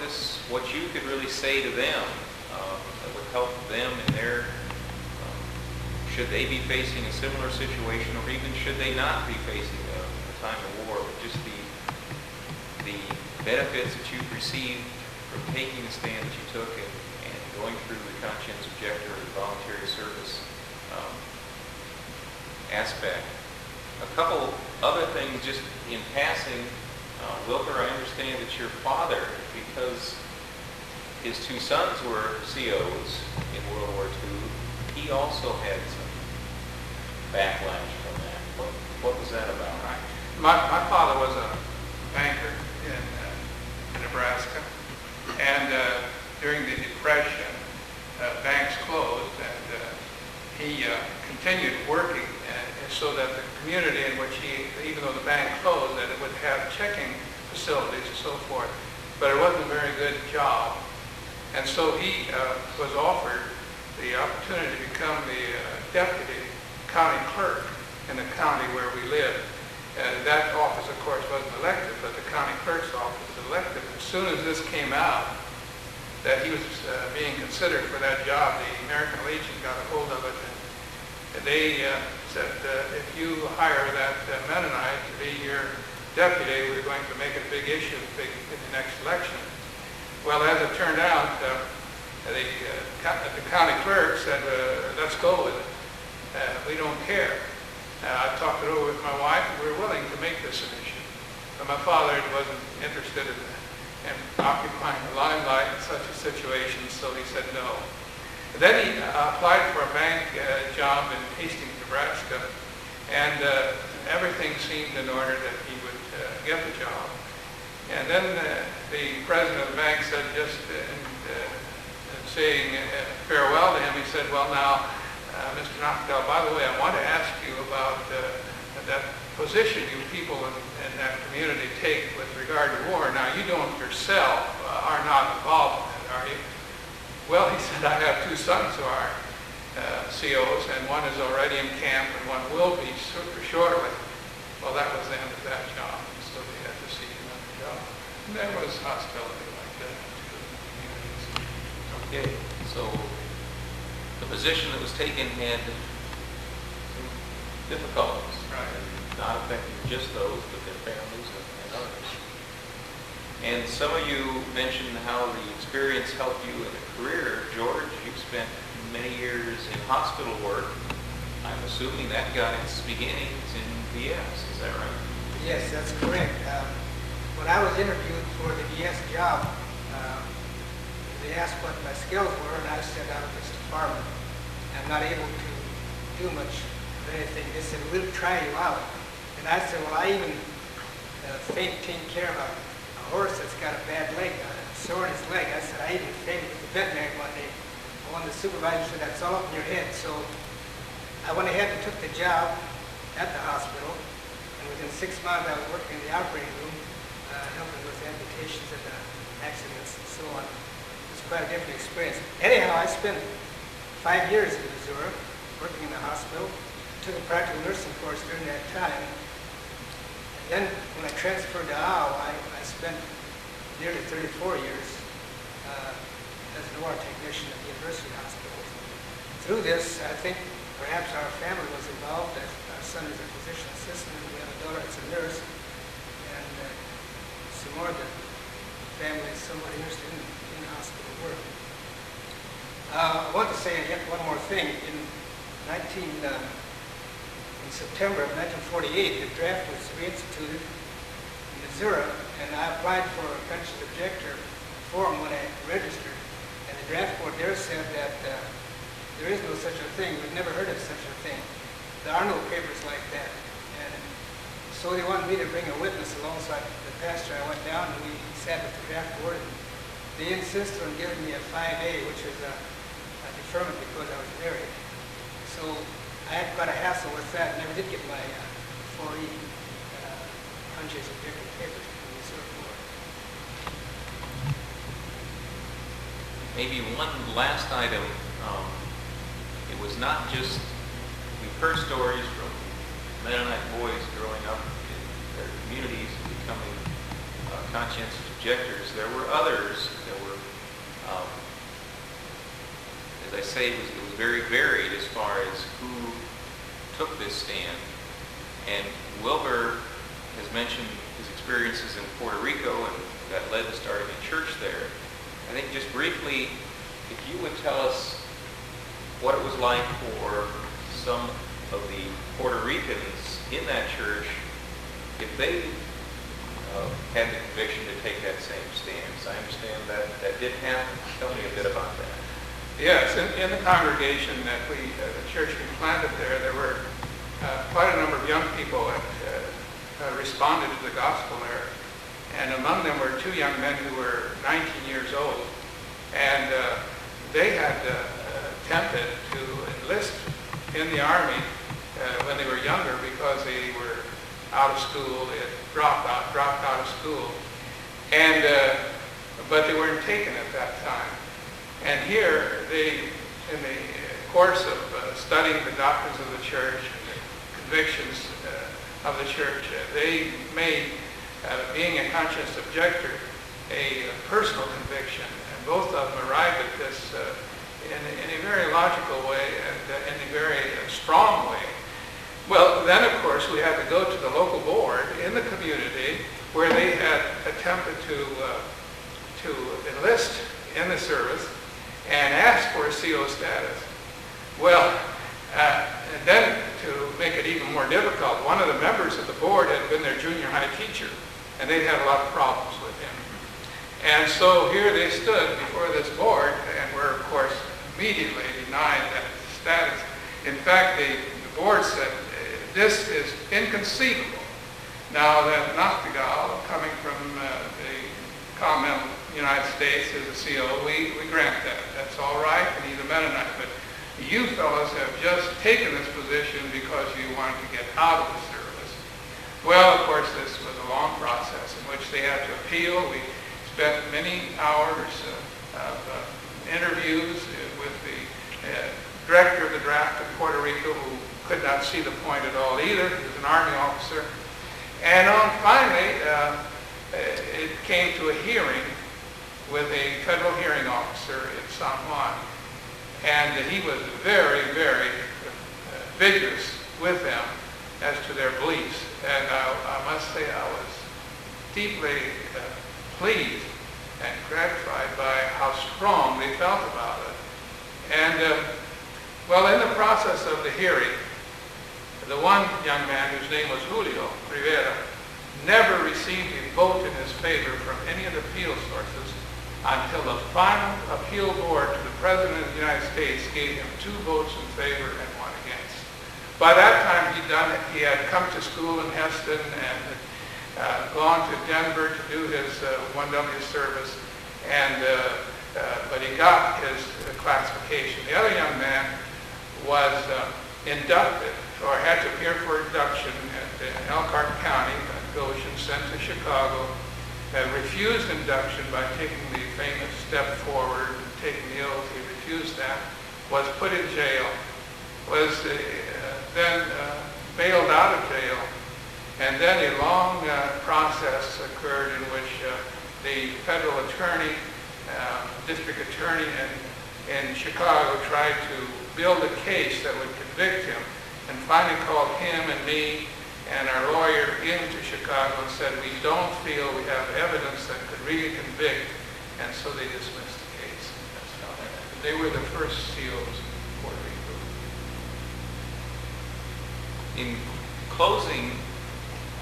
you could really say to them that would help them in their, should they be facing a similar situation, or even should they not be facing a time of war, but just the benefits that you've received from taking the stand that you took and going through the conscientious objector or the voluntary service aspect. A couple other things just in passing. Wilbur, I understand that your father, because his two sons were COs in World War II, he also had some backlash from that. What was that about? My father was a banker in Nebraska, and during the Depression, banks closed, and he continued working so that the community in which even though the bank closed, that it would have checking facilities and so forth, but it wasn't a very good job. And so he was offered the opportunity to become the deputy county clerk in the county where we lived. That office, of course, wasn't elected, but the county clerk's office was elected. As soon as this came out, that he was being considered for that job, the American Legion got a hold of it, and they said, if you hire that Mennonite to be your deputy, we're going to make it a big issue in the next election. Well, as it turned out, the county clerk said, let's go with it. We don't care. I talked it over with my wife, and we were willing to make this an issue. But my father wasn't interested in occupying the limelight in such a situation, so he said no. And then he applied for a bank job in Hastings, Nebraska, and everything seemed in order that he would get the job. And then the president of the bank said, just in saying farewell to him, he said, well, now, Mr. Nachtigal, by the way, I want to ask you about that position you people in that community take with regard to war. Now, you don't yourself are not involved in it, are you? Well, he said, I have two sons who are COs, and one is already in camp, and one will be shortly. Well, that was the end of that job, so they had to seek another job. And there was hostility like that to the communities. Okay, so the position that was taken had some difficulties. Right. Not affecting just those, but their families and others. And some of you mentioned how the experience helped you in a career. George, you spent many years in hospital work. I'm assuming that got its beginnings in VS, is that right? Yes, that's correct. When I was interviewed for the VS job, they asked what my skills were, and I said I was just a farmer. I'm not able to do much of anything. They said, we'll try you out. And I said, well, I even faint taking care of a horse that's got a bad leg, sore in his leg. I said, I even fainted with the veterinary one day. One of the supervisors said, that's all up in your head. So I went ahead and took the job at the hospital. And within 6 months, I was working in the operating room, helping with amputations and accidents and so on. It was quite a different experience. Anyhow, I spent 5 years in Missouri, working in the hospital. Took a practical nursing course during that time. And then when I transferred to Iowa, I spent nearly 34 years as an OR technician at the University Hospital. Through this, I think perhaps our family was involved. Our son is a physician assistant, and we have a daughter that's a nurse, and some more of the family is somewhat interested in hospital work. I want to say yet one more thing. In September of 1948, the draft was reinstituted in Missouri, and I applied for a conscientious objector form when I registered. And the draft board there said that there is no such a thing. We've never heard of such a thing. There are no papers like that. And so they wanted me to bring a witness alongside the pastor. I went down and we sat with the draft board, and they insisted on giving me a 5A, which is a deferment because I was married. So I had quite a hassle with that. Never did get my 4E conscientious objector papers from the Missouri board. Maybe one last item. It was not just, we've heard stories from Mennonite boys growing up in their communities and becoming conscientious objectors. There were others that were, as I say, it was very varied as far as who took this stand. And Wilbur has mentioned his experiences in Puerto Rico, and that led to starting a church there. I think just briefly, if you would tell us what it was like for some the Puerto Ricans in that church, if they had the conviction to take that same stance. I understand that that did happen. Tell me a bit about that. Yes, in the congregation that the church we planted there were quite a number of young people that responded to the gospel there. And among them were two young men who were 19 years old. And they had attempted to enlist in the Army when they were younger because they were out of school. They had dropped out of school. And but they weren't taken at that time. And here, they, in the course of studying the doctrines of the church and the convictions of the church, they made, being a conscientious objector, a personal conviction. And both of them arrived at this in a very logical way and in a very strong way. Well, then, of course, we had to go to the local board in the community where they had attempted to enlist in the service and ask for a CO status. Well, and then to make it even more difficult, one of the members of the board had been their junior high teacher, and they'd had a lot of problems with him. And so here they stood before this board and were, of course, immediately denied that status. In fact, the board said, this is inconceivable. Now that Nachtigal, coming from the continental United States, is a CO, we grant that. That's all right, and he's a Mennonite. But you fellows have just taken this position because you wanted to get out of the service. Well, of course, this was a long process in which they had to appeal. We spent many hours of interviews with the director of the draft of Puerto Rico, who could not see the point at all either. He was an Army officer. And finally, it came to a hearing with a federal hearing officer in San Juan. And he was very, very vigorous with them as to their beliefs. And I must say I was deeply pleased and gratified by how strong they felt about it. And well, in the process of the hearing, the one young man whose name was Julio Rivera never received a vote in his favor from any of the appeal sources until the final appeal board to the President of the United States gave him 2 votes in favor and 1 against. By that time, he had come to school in Heston and had gone to Denver to do his 1W service, and but he got his classification. The other young man was inducted, or had to appear for induction at Elkhart County, Goshen, sent to Chicago, refused induction by taking the famous step forward and taking the oath. He refused that, was put in jail, was then bailed out of jail, and then a long process occurred in which the federal attorney, district attorney in Chicago tried to build a case that would convict him, and finally called him and me and our lawyer into Chicago and said, we don't feel we have evidence that could really convict, and so they dismissed the case. That's how that happened. They were the first COs in Puerto Rico. In closing,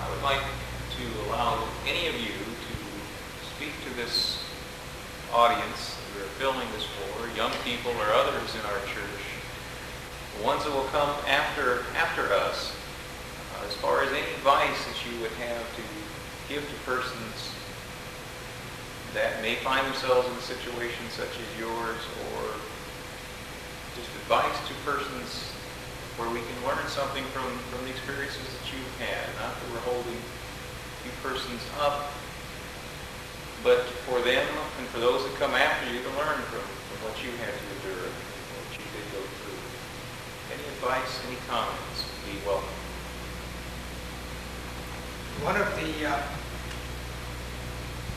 I would like to allow any of you to speak to this audience we're filming this for, young people or others in our church, the ones that will come after us, as far as any advice that you would have to give to persons that may find themselves in a situation such as yours, or just advice to persons where we can learn something from the experiences that you've had. Not that we're holding you persons up, but for them and for those that come after you to learn from what you had to endure and what you did go through. Any advice, any comments would be welcome. One of the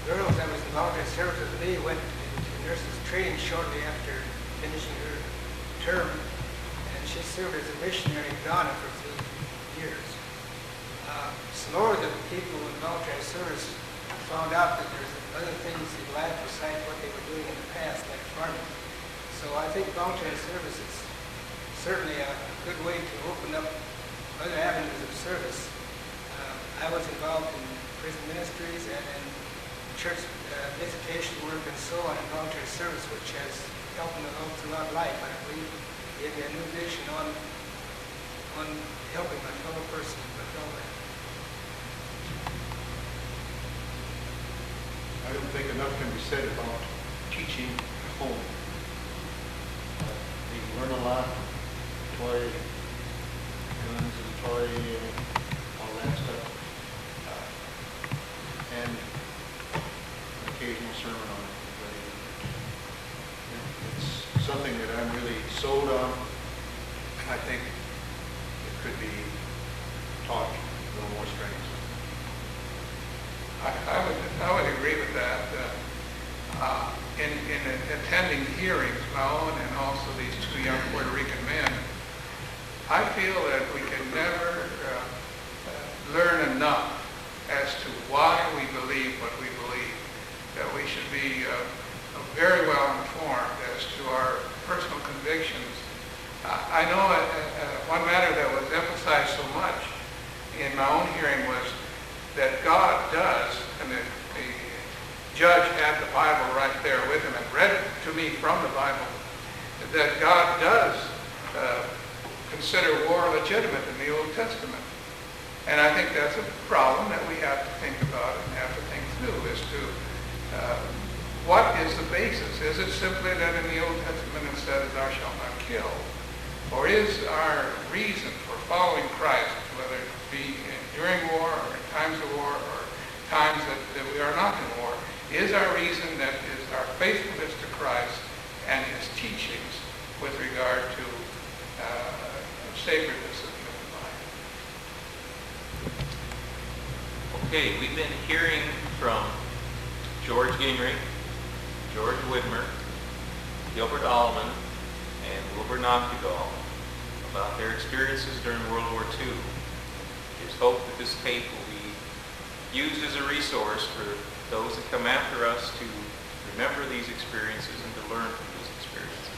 girls that was involved in service with me went into nurses training shortly after finishing her term, and she served as a missionary in Ghana for 3 years. Slowly, the people in military service found out that there's other things in life besides what they were doing in the past, like farming. So I think voluntary service is certainly a good way to open up other avenues of service. I was involved in prison ministries and in church visitation work and so on in voluntary service, which has helped me along throughout life. I believe it gave me a new vision on helping my fellow person, my fellow man. I don't think enough can be said about teaching at home. You learn a lot, toy guns and toy, all that stuff. And an occasional sermon on it. It's something that I'm really sold on. I think it could be taught a little more strength. I would agree with that. In attending hearings, my own and also these two young Puerto Rican men, I feel that we can never learn enough as to why we believe what we believe, that we should be very well informed as to our personal convictions. I know one matter that was emphasized so much in my own hearing was that God does, and the judge had the Bible right there with him and read it to me from the Bible, that God does consider war legitimate in the Old Testament. And I think that's a problem that we have to think about and have to think through as to what is the basis? Is it simply that in the Old Testament it says, thou shalt not kill? Or is our reason for following Christ, whether it be during war or in times of war or times that we are not in war, is our reason that is our faithfulness to Christ and his teachings with regard to sacredness of human life? Okay, we've been hearing from George Gingerich, George Widmer, Gilbert Alliman, and Wilbur Nachtigal about their experiences during World War II. It's hoped that this tape will be used as a resource for those that come after us to remember these experiences and to learn from these experiences.